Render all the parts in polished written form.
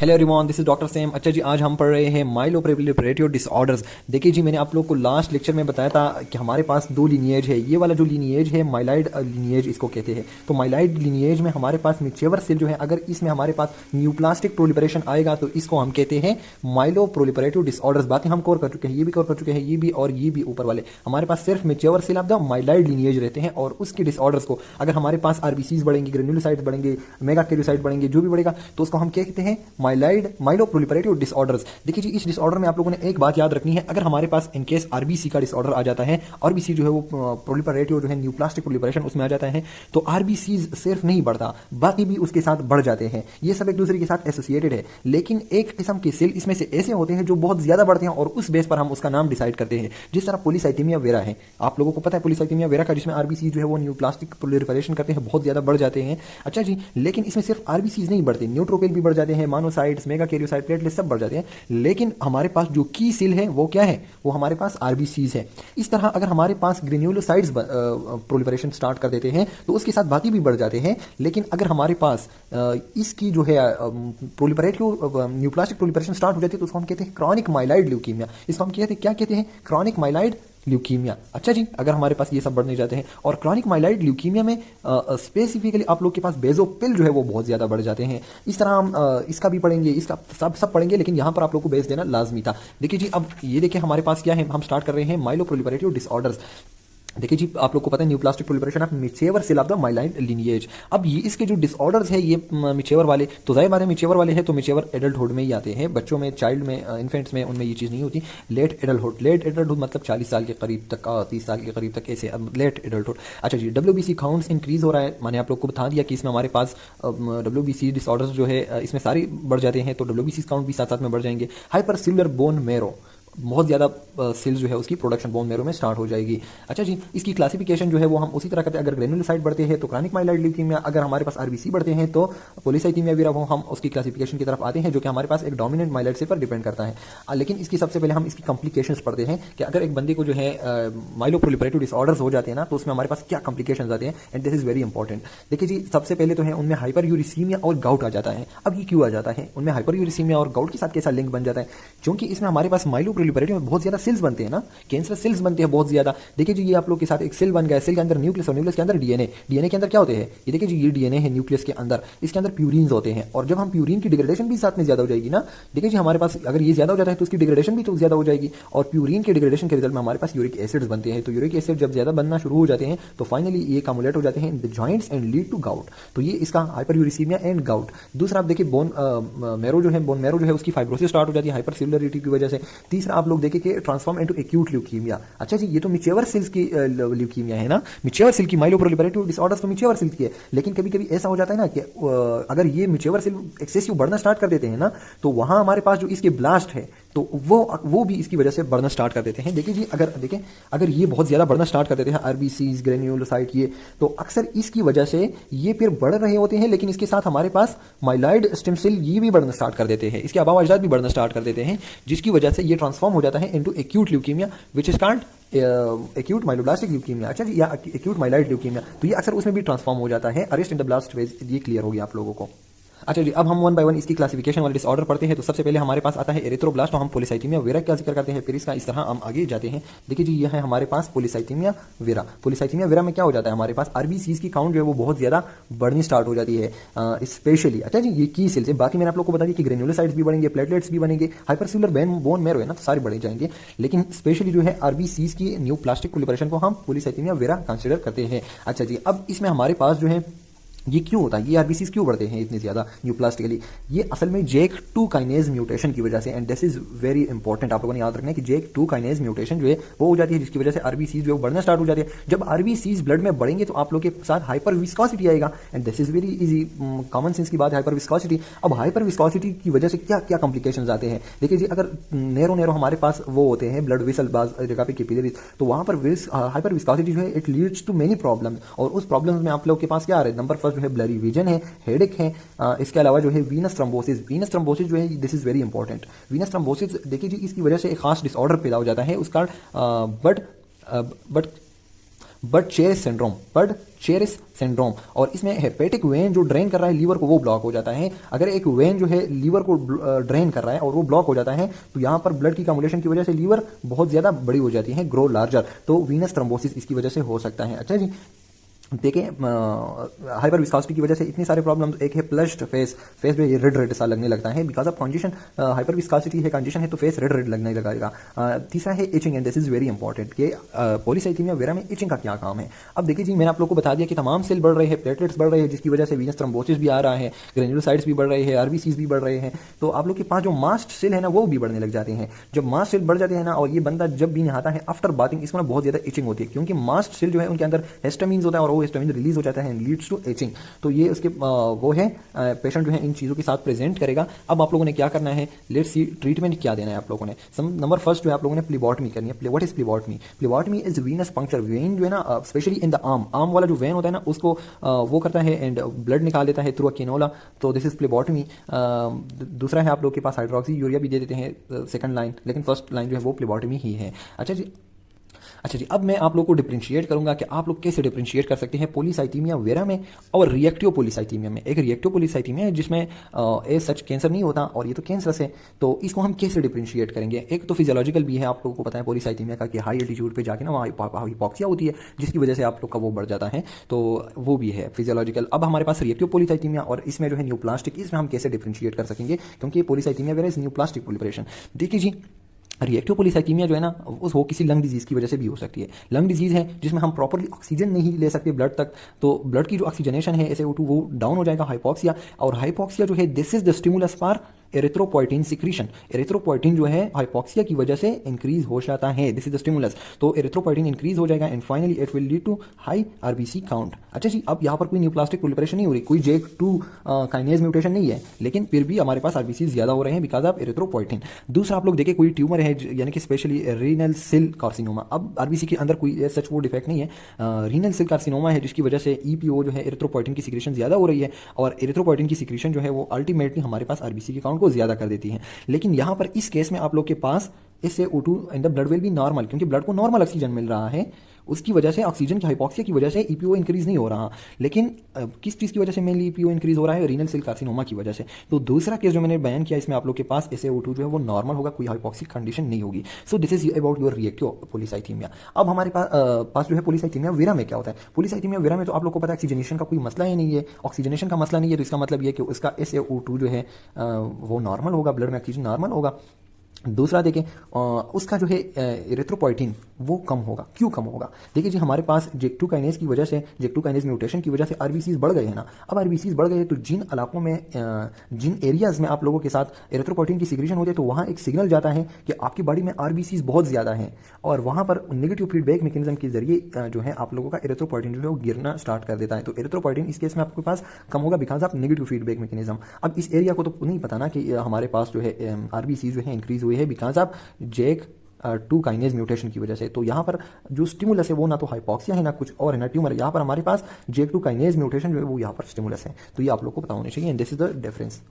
Hello everyone, this is doctor same. अच्छा जी, आज हम पढ़ रहे हैं माइलोप्रोलिफरेटिव डिसऑर्डर्स। देखिए जी, मैंने आप लोग को लास्ट लेक्चर में बताया था कि हमारे पास दो लीनिएज है। ये वाला जो लीनिएज है माइलाइड लीनिएज इसको कहते हैं। तो माइलाइड लीनिएज में हमारे पास मिचेवर सेल जो है, अगर इसमें हमारे पास न्यूप्लास्टिक प्रोलिफरेशन आएगा तो इसको हम कहते हैं माइलोप्रोलिफरेटिव डिसऑर्डर्स। बाकी हम कवर कर चुके हैं, ये भी कवर कर चुके हैं, ये भी और ये भी ऊपर वाले। हमारे पास सिर्फ मिचेवर cell of the myeloid lineage रहते हैं और उसके डिसऑर्डर्स को अगर हमारे पास आरबीसीज बढ़ेंगे, ग्रेन्युलोसाइट्स बढ़ेंगे, मेगाकैरियोसाइट बढ़ेंगे, जो भी बढ़ेगा तो उसको हम क्या कहते हैं, माइलोप्रोलिफरेटिव डिसऑर्डर्स। देखिए जी, इस डिसऑर्डर में आप लोगों ने एक बात याद रखनी है, अगर हमारे पास इनकेस आरबीसी का डिसऑर्डर आ जाता है, आरबीसी जो है वो प्रोलिफरेटिव जो है न्यूप्लास्टिक प्रोलिफरेशन उसमें आ जाता है, तो आरबीसी सिर्फ नहीं बढ़ता, बाकी भी उसके साथ बढ़ जाते हैं। ये सब एक दूसरे के साथ एसोसिएटेड है। लेकिन एक किस्म के सेल इसमें से ऐसे होते हैं जो बहुत ज्यादा बढ़ते हैं और उस बेस पर हम उसका नाम डिसाइड करते हैं। जिस तरह पॉलीसाइथेमिया वेरा है, आप लोगों को पता है पॉलीसाइथेमिया वेरा का, जिसमें आरबीसी जो है वो न्यूप्लास्टिक प्रोलिफरेशन करते हैं, बहुत ज्यादा बढ़ जाते हैं। अच्छा जी, लेकिन इसमें सिर्फ आरबीसी नहीं बढ़ते, न्यूट्रोफिल भी बढ़ जाते हैं, मोनोसाइट्स, मेगाकैरियोसाइट, प्लेटलेट्स सब बढ़ जाते हैं। लेकिन हमारे पास जो की सेल है वो क्या है, वो हमारे पास आरबीसीज है। इस तरह अगर हमारे पास ग्रेन्युलोसाइट्स प्रोलिफरेशन स्टार्ट कर देते हैं तो उसके साथ बाकी भी बढ़ जाते हैं। लेकिन अगर हमारे पास इसकी जो है प्रोलिफरेटिव न्यूप्लास्टिक प्रोलिफरेशन स्टार्ट हो जाती है तो उसको हम कहते हैं क्रॉनिक माइलाइड ल्यूकीमिया। इसको हम कहते हैं, क्या कहते हैं, क्रॉनिक माइलाइड ल्यूकीमिया। अच्छा जी, अगर हमारे पास ये सब बढ़ने जाते हैं और क्रॉनिक माइलाइड ल्यूकीमिया में स्पेसिफिकली आप लोग के पास बेजोपिल जो है वो बहुत ज्यादा बढ़ जाते हैं। इस तरह हम इसका भी पढ़ेंगे, इसका सब पढ़ेंगे, लेकिन यहां पर आप लोग को बेस देना लाजमी था। देखिए जी, अब ये देखिए हमारे पास क्या है, हम स्टार्ट कर रहे हैं माइलोप्रोलिफरेटिव डिसऑर्डर्स। देखिए जी, आप लोग को पता है neoplastic proliferation of mature cell of the myeloid lineage. अब ये इसके जो डिसऑर्डर्स है ये मिचेवर वाले, तो जाहिर बात है मिचेवर वाले हैं तो मिचेवर एडल्टहुड में ही आते हैं। बच्चों में, चाइल्ड में, इन्फेंट्स में उनमें ये चीज़ नहीं होती। लेट एडल्टहुड मतलब 40 साल के करीब तक, 30 साल के करीब तक, ऐसे लेट एडल्टहुड। अच्छा जी, WBC काउंट्स इंक्रीज हो रहा है। मैंने आप लोग को बता दिया कि इसमें हमारे पास WBC डिसऑर्डर्स जो है इसमें सारे बढ़ जाते हैं, तो WBC काउंट भी साथ साथ में बढ़ जाएंगे। हाइपर सेलुलर बोन मैरो, बहुत ज़्यादा सेल्स जो है उसकी प्रोडक्शन बोन मैरो में स्टार्ट हो जाएगी। अच्छा जी, इसकी क्लासिफिकेशन जो है वो हम उसी तरह करते हैं। अगर ग्रेन्युलोसाइट बढ़ते हैं तो क्रॉनिक माइलाइड ल्यूकीमिया, अगर हमारे पास आरबीसी बढ़ते हैं तो पॉलीसाइथेमिया वेरा, वो हम उसकी क्लासिफिकेशन की तरफ आते हैं जो कि हमारे पास एक डोमिनेंट माइलाइड सेल पर डिपेंड करता है। लेकिन इसकी सबसे पहले हम इसकी कॉम्प्लिकेशंस पढ़ते हैं कि अगर एक बंदे को जो है माइलोप्रोलिफरेटिव डिसऑर्डर्स हो जाते हैं ना, तो उसमें हमारे पास क्या कॉम्प्लिकेशंस आते हैं, and this is very important. देखिए जी, सबसे पहले तो है उनमें हाइपर यूरिसीमिया और गाउट आ जाता है। अब ये क्यों आ जाता है, उनमें हाइपर यूरिसीमिया और गाउट के साथ कैसा लिंक बन जाता है, क्योंकि इसमें हमारे पास माइलोप्रोलिफरेटिव में बहुत ज्यादा सेल्स बनते हैं ना, कैंसर सेल्स बनते हैं बहुत ज्यादा। देखिए जी, ये आप लोग के साथ एक सेल बन गया, सेल के अंदर न्यूक्लियस और न्यूक्लियस के अंदर डीएनए, डीएनए के अंदर क्या होते हैं, ये देखिए जी, ये डीएनए है न्यूक्लियस के अंदर, इसके अंदर प्यूरिन्स होते हैं। और जब हम प्यूरिन की डिग्रेडेशन भी साथ में ज्यादा हो जाएगी ना, देखिए जी हमारे पास अगर ये ज्यादा हो जाता है तो उसकी डिग्रेडेशन भी तो ज्यादा हो जाएगी, और प्यूरिन के डिग्रेडेशन के रिजल्ट में हमारे पास यूरिक एसिड्स बनते हैं। तो यूरिक एसिड जब ज्यादा बनना शुरू हो जाते हैं तो फाइनली ये कम्युलेट हो जाते हैं in the joints and lead to gout. तो ये इसका हाइपर यूरिसीमिया एंड गाउट। दूसरा आप देखिए बोन मैरो जो है, बोन मैरो जो है उसकी फाइब्रोसिस स्टार्ट हो जाती है हाइपर सेलुलरिटी की वजह से। तीसरा आप लोग देखिए कि ट्रांसफॉर्म इनटू एक्यूट ल्यूकीमिया। अच्छा जी, ये तो मिचेवर सेल्स की ल्यूकीमिया है ना, मिचेवर सेल की माइलोप्रोलिफरेटिव डिसऑर्डर्स तो मिचेवर सेल की है। लेकिन कभी कभी ऐसा हो जाता है ना कि अगर ये मिचेवर सेल एक्सेसिव बढ़ना स्टार्ट कर देते हैं ना, तो वहां हमारे पास जो इसके ब्लास्ट है तो वो भी इसकी वजह से बढ़ना स्टार्ट कर देते हैं। देखिए जी, अगर ये बहुत ज्यादा बढ़ना स्टार्ट कर देते हैं आरबीसीज, ग्रेन्युलोसाइट, ये तो अक्सर इसकी वजह से ये फिर बढ़ रहे होते हैं, लेकिन इसके साथ हमारे पास माइलाइड स्टेम सेल ये भी बढ़ना स्टार्ट कर देते हैं, इसके अलावा अजदाद भी बढ़ना स्टार्ट कर देते हैं, जिसकी वजह से ये ट्रांसफॉर्म हो जाता है into acute leukaemia which is called acute myeloblastic leukaemia. अच्छा जी, या एक्यूट माइलाइड ल्यूकीमिया, तो ये अक्सर उसमें भी ट्रांसफॉर्म हो जाता है। Arrest in the blast phase, ये क्लियर हो गया आप लोगों को। अच्छा जी, अब हम वन बाय वन इसकी क्लासिफिकेशन वाले डिसऑर्डर पढ़ते हैं। तो सबसे पहले हमारे पास आता है एरिथ्रोब्लास्ट, तो हम पॉलीसाइथेमिया वेरा का जिक्र करते हैं, फिर इसका इस तरह हम आगे जाते हैं। देखिए जी, यह है हमारे पास पॉलीसाइथेमिया वेरा। पॉलीसाइथेमिया वेरा में क्या हो जाता है, हमारे पास आरबीसीज की काउंट जो है वो बहुत ज्यादा बढ़नी स्टार्ट हो जाती है स्पेशली। अच्छा जी, ये की सेल्स है। बाकी मैंने आप लोग को बता दिया कि ग्रेन्युलोसाइट्स भी बढ़ेंगे, प्लेटलेट्स भी बनेंगे, हाइपरसेलुलर बोन मैरो है ना, तो सारे बढ़े जाएंगे। लेकिन स्पेशली जो है आरबीसीज की न्यू प्लास्टिक प्रोलिफरेशन को हम पॉलीसाइथेमिया वेरा कंसिडर करते हैं। अच्छा जी, अब इसमें हमारे पास जो है ये क्यों होता है, ये आरबीसीज क्यों बढ़ते हैं इतने ज्यादा न्यूप्लास्टिकली, ये असल में JAK2 काइनेज म्यूटेशन की वजह से। And this is very important, आप लोगों ने याद रखना है कि JAK2 काइनेज म्यूटेशन जो है वो हो जाती है, जिसकी वजह से आरबीसीज जो बढ़ना स्टार्ट हो जाती है। जब आरबीसीज ब्लड में बढ़ेंगे तो आप लोग के साथ हाइपर विस्कोसिटी आएगा, and this is very easy, common sense की बात है, हाइपर विस्कोसिटी। अब हाइपर विस्कोसिटी की वजह से क्या क्या कॉम्प्लिकेशंस आते हैं, देखिए जी, अगर नैरो हमारे पास वो होते हैं ब्लड वेसल बाज जगह पे कैपिलरीज, तो वहां पर हाइपर विस्कोसिटी जो है it leads to many problems. और उस प्रॉब्लम्स में आप लोग के पास क्या आ रहा है, नंबर फर्स्ट जो है ब्लरी विजन, हेडेक है, इसके अलावा जो है वीनस थ्रोम्बोसिस। वीनस थ्रोम्बोसिस जो है this is very important. Venus thrombosis देखिए जी, इसकी वजह से एक खास डिसऑर्डर पैदा हो जाता है उसका, बर्ड चेरिस सिंड्रोम। और इसमें हेपेटिक वेन जो ड्रेन कर रहा है लीवर को वो ब्लॉक हो जाता है। अगर एक वेन जो है लीवर को ड्रेन कर रहा है और वो ब्लॉक हो जाता है तो यहाँ पर ब्लड की कम्युलेशन की वजह से लीवर बहुत ज्यादा बड़ी हो जाती है, ग्रो लार्जर, तो वीनस थ्रोम्बोसिस इसकी वजह से हो सकता है। अच्छा जी, देखें हाइपर विस्कोसिटी की वजह से इतने सारे प्रॉब्लम्स, एक है फ्लश्ड फेस जो ये रेड रेड सा लगने लगता है because of congestion, hyper viscosity है, कंजेशन है तो फेस रेड रेड लगने लगेगा। तीसरा है itching, and this is very important कि पॉलीसाइथेमिया वेरा में इचिंग का क्या काम है। अब देखिए जी, मैंने आप लोग को बता दिया कि तमाम सेल बढ़ रहे हैं, प्लेटलेट्स बढ़ रहे हैं, जिसकी वजह से वीनस थ्रोम्बोसिस भी आ रहा है, ग्रेन्युलोसाइट्स भी बढ़ रहे हैं, आरबीसीज भी बढ़ रहे हैं। तो आप लोग के पास जो मास्ट सेल है ना वो भी बढ़ने लग जाते हैं। जब मास्ट सेल बढ़ जाते हैं ना, और ये बंदा जब भी नहाता है आफ्टर बाथिंग, इसमें बहुत ज्यादा इचिंग होती है क्योंकि मास्ट सेल जो है उनके अंदर हिस्टामिन होता है और वो हिस्टामिन रिलीज हो जाता है, लीड्स टू एचिंग। तो ये उसके वो है पेशेंट जो है इन चीजों के साथ प्रेजेंट करेगा। अब आप लोगों ने क्या करना है, लेट्स सी ट्रीटमेंट क्या देना है आप लोगों ने। नंबर फर्स्ट जो है आप लोगों ने प्लीबॉटमी करनी है। What is phlebotomy? Phlebotomy is venous puncture. Vein जो है ना, स्पेशली इन द आर्म वाला जो वेन होता है ना उसको वो करता है एंड ब्लड निकाल देता है थ्रू अ कैनोला, तो दिस इज प्लीबॉटमी। दूसरा है आप लोग के पास हाइड्रोक्सी यूरिया भी दे देते हैं सेकंड लाइन, लेकिन फर्स्ट लाइन जो है वो प्लीबॉटमी ही है। अच्छा जी, अब मैं आप लोग को डिफरेंशिएट करूंगा कि आप लोग कैसे डिफरेंशिएट कर सकते हैं पॉलीसाइथेमिया वेरा में और रिएक्टिव पॉलीसाइथेमिया में। एक रिएक्टिव पॉलीसाइथेमिया है जिसमें एज सच कैंसर नहीं होता और ये तो कैंसरस है, तो इसको हम कैसे डिफरेंशिएट करेंगे। एक तो फिजियोलॉजिकल भी है, आप लोगों को पता है पॉलीसाइथेमिया का कि हाई एल्टीट्यूड पे जाके ना वहाँ हिपोक्सिया होती है जिसकी वजह से आप लोग का वो बढ़ जाता है, तो वो भी है फिजियोलॉजिकल। अब हमारे पास रिएक्टिव पॉलीसाइथेमिया और इसमें जो है न्यूप्लास्टिक, इसमें हम कैसे डिफरेंशिएट कर सकेंगे क्योंकि polycythaemia vera is neoplastic polymerisation. देखिए जी, रिएक्टिव पॉलीसाइथेमिया जो है ना वो किसी लंग डिजीज की वजह से भी हो सकती है। लंग डिजीज है जिसमें हम प्रॉपर्ली ऑक्सीजन नहीं ले सकते ब्लड तक, तो ब्लड की जो ऑक्सीजनेशन है SaO2 वो डाउन हो जाएगा, हाइपोक्सिया। और हाइपोक्सिया जो है this is the stimulus for erythropoietin secretion. Erythropoietin जो है हाइपोक्सिया की वजह से इंक्रीज हो जाता है, दिस इज द स्टिमुलस। तो एरिथ्रोपोइटिन इंक्रीज हो जाएगा and finally it will lead to high RBC count. अच्छा जी, अब यहाँ पर कोई न्यूप्लास्टिक प्रोलिफरेशन नहीं हो रही, कोई JAK2 काइनेज म्यूटेशन नहीं है, लेकिन फिर भी हमारे पास आरबीसी ज्यादा हो रहे हैं बिकॉज ऑफ एरिथ्रोपोइटिन। दूसरा आप लोग देखें कोई ट्यूमर है यानी कि स्पेशली रीनल सेल कार्सिनोमा। अब आरबीसी के अंदर कोई सच वो डिफेक्ट नहीं है, रीनल सेल कार्सिनोमा है जिसकी वजह से EPO जो है एरिथ्रोपोइटिन की सिक्रीशन ज्यादा हो रही है और एरिथ्रोपोइटिन की सिक्रीशन जो है वो अल्टीमेटली हमारे पास आरबीसी के काउंट को ज्यादा कर देती है। लेकिन यहां पर इस केस में आप लोग के पास SaO2 in the blood will be normal, क्योंकि ब्लड को नॉर्मल ऑक्सीजन मिल रहा है, उसकी वजह से ऑक्सीजन की हाइपोक्सिया की वजह से EPO इंक्रीज नहीं हो रहा। लेकिन किस चीज की वजह से मेनली EPO इंक्रीज हो रहा है? रीनल सेल कार्सिनोमा की वजह से। तो दूसरा केस जो मैंने बयान किया इसमें आप लोग के पास SaO2 जो है वो नॉर्मल होगा, कोई हाइपोक्सिक कंडीशन नहीं होगी। So this is about your reactive polycythaemia. अब हमारे पास जो है पॉलीसाइथेमिया वेरा में क्या होता है। पॉलीसाइथेमिया वेरा में तो आप लोग को पता है ऑक्सीजनेशन का कोई मसला ही नहीं है, ऑक्सीजनेशन का मसला नहीं है, तो इसका मतलब ये कि उसका SaO2 जो है वो नॉर्मल होगा, ब्लड में ऑक्सीजन नॉर्मल होगा। दूसरा देखें उसका जो है एरिथ्रोपोइटिन वो कम होगा। क्यों कम होगा? देखिए जी, हमारे पास JAK2 काइनेज की वजह से, JAK2 काइनेज म्यूटेशन की वजह से आरबीसीज बढ़ गए हैं ना। अब आरबीसीज बढ़ गए तो जिन इलाकों में जिन एरियाज में आप लोगों के साथ एरिथ्रोपोइटिन की सिक्रीशन होती है तो वहाँ एक सिग्नल जाता है कि आपकी बॉडी में आरबीसीज बहुत ज्यादा हैं और वहाँ पर नेगेटिव फीडबैक मैकेनिज्म के जरिए जो है आप लोगों का एरिथ्रोपोइटिन जो है वो गिरना स्टार्ट कर देता है। तो एरिथ्रोपोइटिन इस केस में आपके पास कम होगा because of negative feedback mechanism. अब इस एरिया को तो नहीं पता ना कि हमारे पास जो है आरबीसीज जो है इंक्रीज हुई है because of JAK2 kinase mutation की वजह से। तो यहाँ पर जो स्टिमुलस है वो ना तो हाइपोक्सिया है ना कुछ और है ना ट्यूमर है, यहाँ पर हमारे पास JAK2 काइनेज म्यूटेशन जो है वो यहाँ पर स्टिमुलस है। तो ये आप लोग को पता होना चाहिए and this is the difference.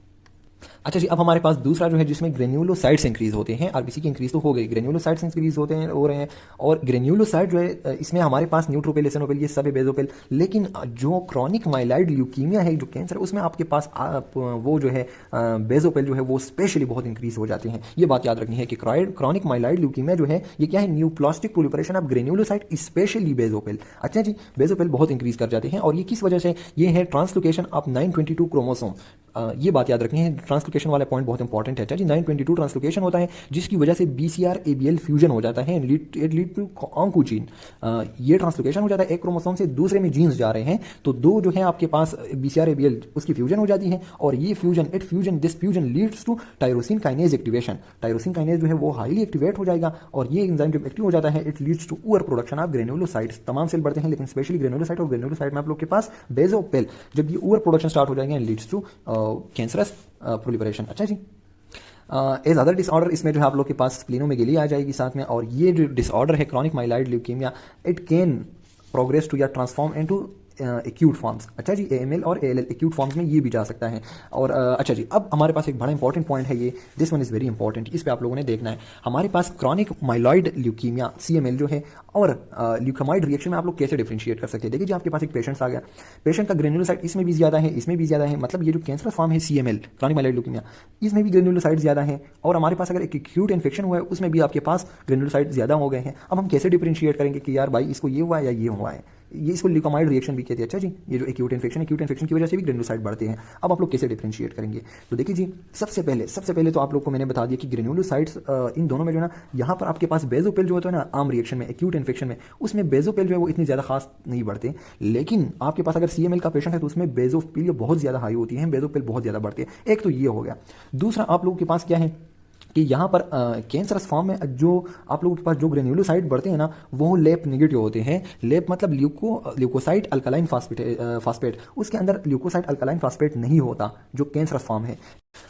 अच्छा जी, अब हमारे पास दूसरा जो है जिसमें ग्रेन्युलोसाइट्स इंक्रीज होते हैं। आरबीसी की इंक्रीज तो हो गई, ग्रेन्युलोसाइट्स इंक्रीज हो रहे हैं और ग्रेन्युलोसाइट जो है इसमें हमारे पास न्यूट्रोपिल, एसिनोपिल ये सब है, बेजोपिल। लेकिन जो क्रॉनिक माइलाइड ल्यूकीमिया है, जो कैंसर है, उसमें आपके पास वो जो है बेजोपिल जो है वो स्पेशली बहुत इंक्रीज हो जाते हैं। ये बात याद रखनी है कि क्रॉनिक माइलाइड ल्यूकीमिया जो है ये क्या है, neoplastic proliferation of granulocyte specially बेजोपिल। अच्छा जी, बेजोपिल बहुत इंक्रीज कर जाते हैं और ये किस वजह से? ये है ट्रांसलोकेशन ऑफ 922 क्रोमोसोम। ये बात याद रखनी है, ट्रांसलोकेशन वाला पॉइंट बहुत इंपॉर्टेंट है। जी 922 ट्रांसलोकेशन होता है जिसकी वजह से BCR-ABL फ्यूजन हो जाता है, लीड टू ऑन्कोजीन। ये ट्रांसलोकेशन हो जाता है, एक क्रोमोसोम से दूसरे में जीन्स जा रहे हैं तो दो जो है आपके पास BCR-ABL उसकी फ्यूजन हो जाती है और ये this fusion leads to tyrosine kinase activation. Tyrosine kinase जो है वो हाईली एक्टिवेट हो जाएगा और ये एंजाइम जब एक्टिव हो जाता है it leads to overproduction of granulocytes. तमाम सेल बढ़ते हैं लेकिन स्पेशली ग्रेन्युलोसाइट और ग्रेन्युलोसाइट में आप लोग के पास बेजोपिल, जब ये ओवर प्रोडक्शन स्टार्ट हो जाएंगे लीड्स टू कैंसरस प्रोलिफरेशन। अच्छा जी, एज अदर डिसऑर्डर इसमें जो है आप लोग के पास स्प्लीनोमेगेली आ जाएगी साथ में। और ये जो डिसऑर्डर है chronic myeloid leukaemia, it can progress to या ट्रांसफॉर्म इनटू एक्यूट फॉर्म्स। अच्छा जी, AML और ALL एक्यूट फॉर्म्स में ये भी जा सकता है। और अच्छा जी, अब हमारे पास एक बड़ा इंपॉर्टेंट पॉइंट है, ये this one is very important, इस पे आप लोगों ने देखना है। हमारे पास क्रॉनिक माइलॉइड ल्यूकीमिया CML जो है और ल्यूकेमाइड रिएक्शन में आप लोग कैसे डिफरेंशिएट कर सकते हैं। देखिए जी, आपके पास एक पेशेंट आ गया, पेशेंट का ग्रेन्युलोसाइट इसमें भी ज़्यादा है, इसमें भी ज़्यादा है, मतलब ये जो कैंसरस फॉर्म है CML क्रॉनिक माइलॉइड ल्यूकीमिया, इसमें भी ग्रेन्युलोसाइट ज़्यादा है। और हमारे पास अगर एक एक्यूट इन्फेक्शन हुआ है उसमें भी आपके पास ग्रेन्युलोसाइट ज़्यादा हो गए हैं। अब हम कैसे डिफरेंशिएट करेंगे कि यार भाई इसको ये हुआ है या ये हुआ है, ये इसको ल्यूकेमाइड रिएक्शन भी कहते हैं। अच्छा जी, ये जो एक्यूट इन्फेक्शन की वजह से भी ग्रेन्युलोसाइट बढ़ते हैं। अब आप लोग कैसे डिफरेंशिएट करेंगे, तो देखिए जी, सबसे पहले तो आप लोग को मैंने बता दिया कि ग्रेन्युलोसाइट्स इन दोनों में जो है ना, यहाँ पर आपके पास बेजोपिल जो होता है ना आम रिएक्शन में, एक्यूट इन्फेक्शन में, उसमें बेजोपिल जो है वो इतनी ज़्यादा खास नहीं बढ़ते। लेकिन आपके पास अगर CML का पेशेंट है तो उसमें बेजोपिल बहुत ज़्यादा हाई होती है, बेजोपिल बहुत ज़्यादा बढ़ती है। एक तो ये हो गया। दूसरा आप लोगों के पास क्या है कि यहाँ पर कैंसरस फॉर्म में जो आप लोगों के पास जो ग्रेन्युलोसाइट बढ़ते हैं ना, वो लेप नेगेटिव होते हैं। लेप मतलब ल्यूकोसाइट अल्कलाइन फास्फेट, उसके अंदर ल्यूकोसाइट अल्कलाइन फास्फेट नहीं होता जो कैंसरस फॉर्म है।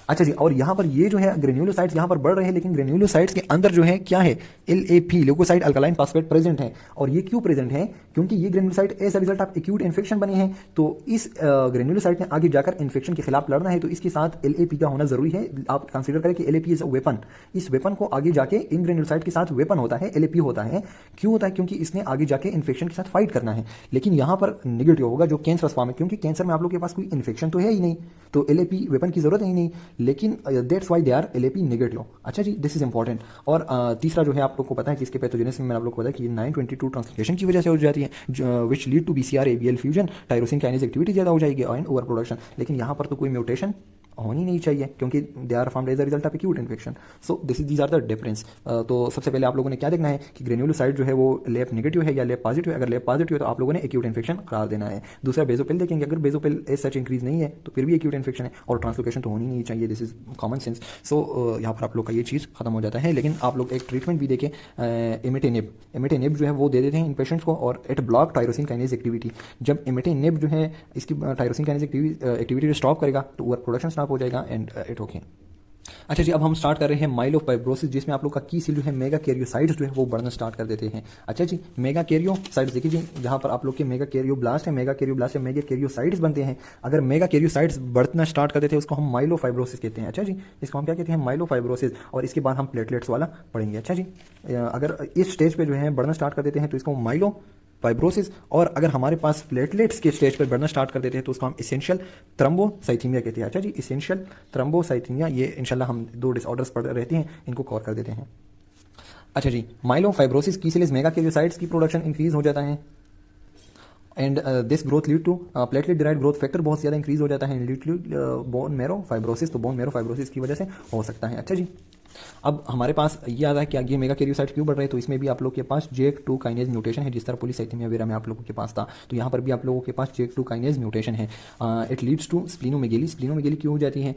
अच्छा जी, और यहाँ पर ये जो है ग्रेन्युलोसाइट्स यहाँ पर बढ़ रहे हैं, लेकिन ग्रेन्युलोसाइट्स के अंदर जो है क्या है, LAP leukocyte alkaline phosphate present है। और ये क्यों प्रेजेंट है, क्योंकि ये granulocyte as a result of acute infection बने हैं। तो इस ग्रेन्युलोसाइट ने आगे जाकर इन्फेक्शन के खिलाफ लड़ना है, तो इसके साथ LAP का होना जरूरी है। आप कंसीडर करें कि LAP इज अ वेपन, इस वेपन को आगे जाके इन ग्रेन्युलोसाइट के साथ वेपन होता है, LAP होता है। क्यों होता है, क्योंकि इसने आगे जाके इन्फेक्शन के साथ फाइट करना है। लेकिन यहाँ पर नेगेटिव होगा जो कैंसरस फॉर्म है, क्योंकि कैंसर में आप लोग के पास कोई इन्फेक्शन तो है ही नहीं, तो LAP वेपन की जरूरत ही नहीं, लेकिन that's why they are LAP negative. अच्छा जी, दिस इज इंपॉर्टेंट। और तीसरा जो है आप लोग को पता है कि इसके पैथोजेनेसिस में मैंने आप लोग को बताया कि 922 ट्रांसलोकेशन की वजह से हो जाती है, which lead to BCR ABL fusion, tyrosine kinase activity ज़्यादा हो जाएगी एंड ओवर प्रोडक्शन। लेकिन यहाँ पर तो कोई म्यूटेशन होनी नहीं चाहिए, क्योंकि they are formed as a result of acute infection. So these are the difference. तो सबसे पहले आप लोगों ने क्या देखना है कि ग्रेन्युलोसाइट जो है वो लेप नेगेटिव है या लेप पॉजिटिव है। अगर लेप पॉजिटिव है तो आप लोगों ने एक्यूट इन्फेक्शन करार देना है। दूसरा बेजोपिल देखेंगे, अगर बेजोपिल एज सच इंक्रीज नहीं है तो फिर भी एक्यूट इन्फेक्शन है, और ट्रांसलोकेशन तो होनी नहीं चाहिए। This is common sense. So यहाँ पर आप लोग का ये चीज़ खत्म हो जाता है। लेकिन आप लोग एक ट्रीटमेंट भी देखें, इमिटेनिब जो है वो दे देते हैं इन पेशेंट्स को, और it block tyrosine kinase activity. जब इमिटेनिब जो है इसकी टायरोसिन काइनेज एक्टिविटी स्टॉप करेगा तो ओवर प्रोडक्शन स्टॉप हो जाएगा एंड इट ओके। अच्छा जी, अब हम स्टार्ट कर रहे हैं माइलोफाइब्रोसिस, जिसमें आप लोग का की सेल जो है मेगा कैरियोसाइट्स जो है वो बढ़ना स्टार्ट कर देते हैं। अच्छा जी, मेगा कैरियोसाइट्स देखिए जी, जहां पर आप लोग के मेगा कैरियोब्लास्ट है, मेगा कैरियोसाइट्स बनते हैं। अगर मेगा कैरियोसाइट्स बढ़ना स्टार्ट कर देते हैं उसको हम माइलोफाइब्रोसिस कहते हैं। अच्छा जी, इसको हम क्या कहते हैं, माइलोफाइब्रोसिस। और इसके बाद हम प्लेटलेट्स वाला पढ़ेंगे। अच्छा जी, अगर इस स्टेज पे जो है बढ़ना स्टार्ट कर देते हैं तो इसको माइलो फाइब्रोसिस, और अगर हमारे पास प्लेटलेट्स के स्टेज पर बढ़ना स्टार्ट कर देते हैं तो उसको हम इसेंशियल थ्रोम्बोसाइथीमिया कहते हैं। अच्छा जी, इसेंशियल थ्रोम्बोसाइथीमिया, ये इंशाल्लाह हम 2 डिसऑर्डर्स पढ़ रहते हैं, इनको कवर कर देते हैं। अच्छा जी, माइलोफाइब्रोसिस की से मेगा कैरियोसाइट्स की प्रोडक्शन इंक्रीज हो जाता है and this growth lead to platelet derived growth factor बहुत ज़्यादा इंक्रीज हो जाता है, lead to bone marrow fibrosis, तो बोन मैरो फाइब्रोसिस की वजह से हो सकता है। अच्छा जी, अब हमारे पास ये आता है कि ये मेगा कैरियोसाइट क्यों बढ़ रहे हैं, तो इसमें भी आप लोग के पास JAK2 काइनेज म्यूटेशन है, जिस तरह पॉलीसाइथेमिया वेरा में आप लोगों के पास था, तो यहाँ पर भी आप लोगों के पास JAK2 काइनेज म्यूटेशन है। इट लीड्स टू स्प्लीनोमेगेली क्यों हो जाती है,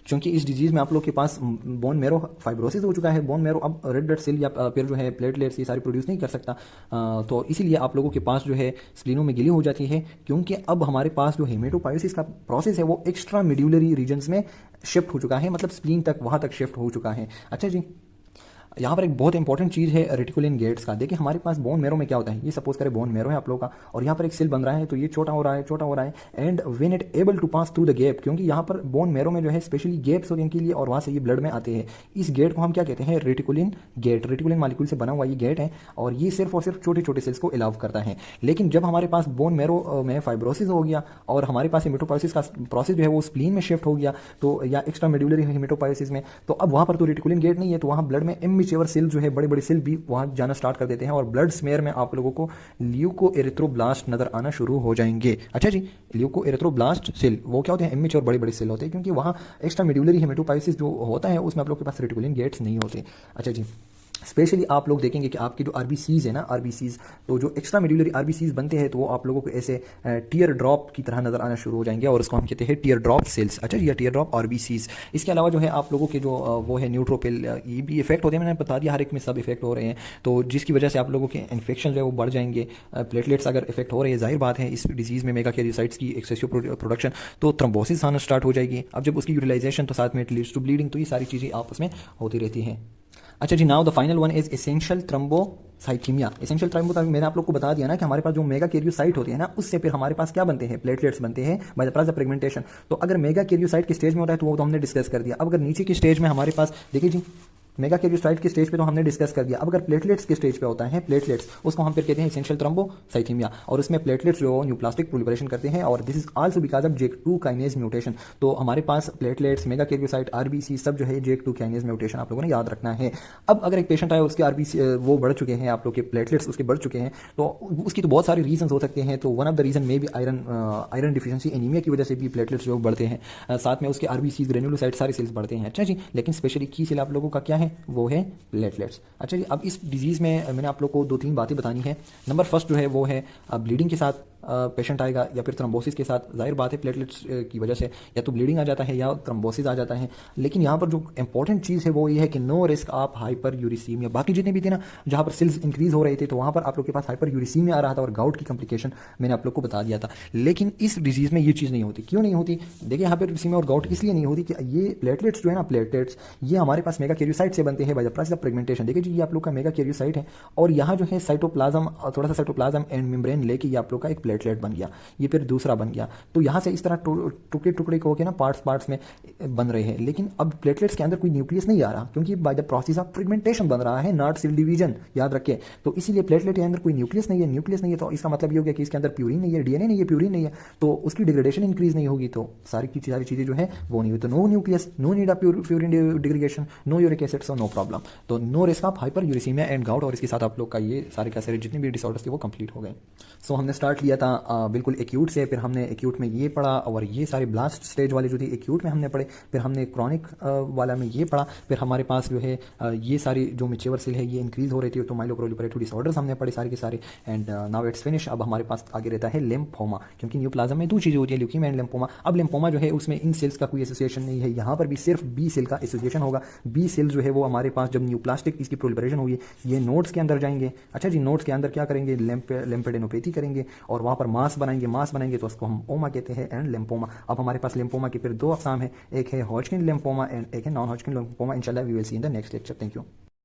क्योंकि इस डिजीज में आप लोग के पास बोन मैरो फाइब्रोसिस हो चुका है। बोन मैरो अब रेड ब्लड सेल या फिर जो है प्लेटलेट्स ये सारी प्रोड्यूस नहीं कर सकता, तो इसीलिए आप लोगों के पास जो है स्प्लीनोमेगेली हो जाती है, क्योंकि अब हमारे पास जो हेमेटोपायोसिस का प्रोसेस है वो एक्स्ट्रा मेड्यूलरी रीजन्स में शिफ्ट हो चुका है, मतलब स्प्लीन तक वहाँ तक शिफ्ट हो चुका है। अच्छा जी, यहाँ पर एक बहुत इंपॉर्टेंट चीज़ है रेटिकुलिन गेट्स का। देखिए हमारे पास बोन मैरो में क्या होता है, ये सपोज करें बोन मैरो है आप लोगों का, और यहाँ पर एक सेल बन रहा है, तो ये छोटा हो रहा है and when it able to pass through the gap, क्योंकि यहाँ पर बोन मैरो में जो है स्पेशली गैप्स होते हैं इनके लिए, और वहाँ से ये ब्लड में आते हैं। इस गेट को हम क्या कहते हैं, रेटिकुलिन गेट। रेटिकुलिन मॉलिक्यूल से बना हुआ ये गेट है, और ये सिर्फ और सिर्फ छोटे छोटे सेल्स को अलाउ करता है। लेकिन जब हमारे पास बोन मैरो में फाइब्रोसिस हो गया और हमारे पास हेमेटोपायोसिस का प्रोसेस जो है वो स्प्लीन में शिफ्ट हो गया, तो या एक्स्ट्रा मेड्यूलरी हेमेटोपायोसिस में, तो अब वहाँ पर तो रेटिकुलिन गेट नहीं है, तो वहाँ ब्लड में इमेच्योर सेल जो है बड़े सेल भी वहां जाना स्टार्ट कर देते हैं, और ब्लड स्मेयर में आप लोगों को ल्यूको एरिथ्रोब्लास्ट नजर आना शुरू हो जाएंगे। अच्छा जी, ल्यूको एरिथ्रोब्लास्ट सेल वो क्या होते हैं, इमेच्योर बड़े सेल होते हैं, क्योंकि वहां एक्स्ट्रा मेड्यूलरी हेमेटोपायोसिस जो होता है उसमें आप लोग के पास रेटिकुलिन गेट्स नहीं होते। अच्छा जी, स्पेशली आप लोग देखेंगे कि आपकी जो आरबीसीज है ना, आरबीसीज, तो जो एक्स्ट्रा मेड्यूलरी आरबीसीज बनते हैं तो वो आप लोगों को ऐसे टीयर ड्रॉप की तरह नजर आना शुरू हो जाएंगे, और उसको हम कहते हैं टीयर ड्रॉप सेल्स। अच्छा जी, टीयर ड्रॉप आरबीसीज। इसके अलावा जो है आप लोगों के जो वो है न्यूट्रोपिल, ये भी इफेक्ट होते हैं, मैंने बता दिया हर एक में सब इफेक्ट हो रहे हैं, तो जिसकी वजह से आप लोगों के इन्फेक्शन जो है वो बढ़ जाएंगे। प्लेटलेट्स अगर इफेक्ट हो रहे हैं, जाहिर बात है इस डिजीज़ में मेगा कैरियोसाइट्स की एक्सेसिव प्रोडक्शन, तो थ्रोम्बोसिस आना स्टार्ट हो जाएगी। अब जब उसकी यूटिलाइजेशन तो साथ में इट लीड्स टू ब्लीडिंग, तो ये सारी चीज़ें आपस में होती रहती हैं। अच्छा जी, now the final one is essential thrombocythaemia. Essential thrombo, मैंने आप लोग को बता दिया ना कि हमारे पास जो मेगा कैरियोसाइट होती है ना, उससे फिर हमारे पास क्या बनते हैं, प्लेटलेट्स बनते हैं by the process of fragmentation. तो अगर मेगा कैरियोसाइट की स्टेज में होता है तो वो तो हमने डिस्कस कर दिया। अब अगर नीचे की स्टेज में हमारे पास देखिए जी, मेगा कैरियोसाइट की स्टेज पे तो हमने डिस्कस कर दिया। अब अगर प्लेटलेट्स के स्टेज पे होता है, प्लेटलेट्स, उसको हम फिर कहते हैं एसेंशियल थ्रोम्बोसाइथीमिया, और उसमें प्लेटलेट्स जो न्यूप्लास्टिक प्रोलिफरेशन करते हैं, और this is also because of JAK2 kinase mutation. तो हमारे पास प्लेटलेट्स, मेगा कैरियोसाइट, RBC सब जो है JAK2 काइनेज म्यूटेशन आप लोगों ने याद रखना है। अब अगर एक पेशेंट आए, उसके RBC वो बढ़ चुके हैं, आप लोग के प्लेटलेट्स उसके बढ़ चुके हैं, तो उसकी तो बहुत सारे रीजन हो सकते हैं। तो वन ऑफ द रीजन में भी आयरन डिफिशियंसी, एनीमिया की वजह से भी प्लेटलेट्स जो बढ़ते हैं। साथ में उसके RBC, ग्रेन्युलोसाइट, सारे सेल्स बढ़ते हैं। अच्छा जी, लेकिन स्पेशली की सेल आप लोगों का क्या है, वो है प्लेटलेट्स। अच्छा जी, अब इस डिजीज़ में मैंने आप लोग को 2-3 बातें बतानी है। नंबर फर्स्ट जो है वो है ब्लीडिंग के साथ पेशेंट आएगा या फिर थ्रोम्बोसिस के साथ। जाहिर बात है प्लेटलेट्स की वजह से या तो ब्लीडिंग आ जाता है या थ्रोम्बोसिस आ जाता है। लेकिन यहाँ पर जो इंपॉर्टेंट चीज़ है वो ये है कि no risk of hyperuricemia. बाकी जितने भी थे ना, जहाँ पर सेल्स इंक्रीज हो रहे थे, तो वहाँ पर आप लोग के पास हाइपर यूरिसीमिया आ रहा था और गाउट की कॉम्प्लिकेशन मैंने आप लोग को बता दिया था। लेकिन इस डिजीज़ में ये चीज़ नहीं होती। क्यों नहीं होती? देखिए, हाइपर यूरिसीमिया और गाउट इसलिए नहीं होती कि ये प्लेटलेट्स जो है ना, प्लेटलेट्स ये हमारे पास मेगा कैरियोसाइट से बनते हैं by the process of fragmentation. देखिए जी, ये आप लोग का मेगा कैरियोसाइट है, और यहाँ जो है साइटोप्लाज्म, थोड़ा सा साइटोप्लाज्म एंड मेम्ब्रेन लेके ये आप लोग का एक प्लेटलेट बन गया, ये फिर दूसरा बन गया। तो यहाँ से इस तरह टुकड़े टुकड़े को के ना पार्ट्स में बन रहे हैं। लेकिन अब प्लेटलेट्स के अंदर कोई न्यूक्लियस नहीं आ रहा, क्योंकि by the process of fragmentation बन रहा है, नॉट सेल डिवीजन, याद रखिए। तो इसीलिए प्लेटलेट के अंदर कोई न्यूक्लियस नहीं है। न्यूक्लियस नहीं है तो इसका मतलब ये हो गया कि इसके अंदर प्यूरिन नहीं है, DNA नहीं है, प्यूरिन नहीं है, तो उसकी डिग्रेडेशन इंक्रीज नहीं होगी, तो सारी चीज़ें जो है वो नहीं हुई। तो no nucleus, no need of purine degradation, no uric acid, so no problem. तो no risk of hyperuricaemia and gout, और इसके साथ आप लोग का ये सारे का सारे जितने भी डिसऑर्डर्स थे वो कंप्लीट हो गए। सो हमने स्टार्ट लिया था बिल्कुल एक्यूट से, फिर हमने एक्यूट में ये पढ़ा, और ये सारे ब्लास्ट स्टेज वाले जो थी एक्यूट में हमने पढ़े, फिर हमने क्रॉनिक वाला में ये पढ़ा, फिर हमारे पास जो है ये सारी जो मेच्योर सेल है ये इंक्रीज हो रही थी, तो माइलोप्रोलिफरेटिव डिसऑर्डर्स हमने पढ़े सारे के सारे। And now it's finish. अब हमारे पास आगे रहता है लिम्फोमा, क्योंकि न्यूप्लाज्म में 2 चीज़ें होती है, ल्यूकीमिया एंड लिम्फोमा। अब लिम्फोमा जो है उसमें इन सेल्स का कोई एसोसिएशन नहीं है, यहाँ पर भी सिर्फ बी सेल का एसोसिएशन होगा। बी सेल जो है वो हमारे पास जब न्यूप्लास्टिक इसकी प्रोलिफरेशन हुई, ये नोड्स के अंदर जाएंगे। अच्छा जी, नोड्स के अंदर क्या करेंगे, लिम्फेडेनोपैथी करेंगे, और वहाँ पर मास बनाएंगे तो उसको हम ओमा कहते हैं, एंड लिम्फोमा। अब हमारे पास लिम्फोमा के फिर 2 अक़साम है, एक है हॉजकिन लिम्फोमा एंड एक है नॉन हॉजकिन लिम्फोमा। इंशाल्लाह we will see in the next lecture. Thank you.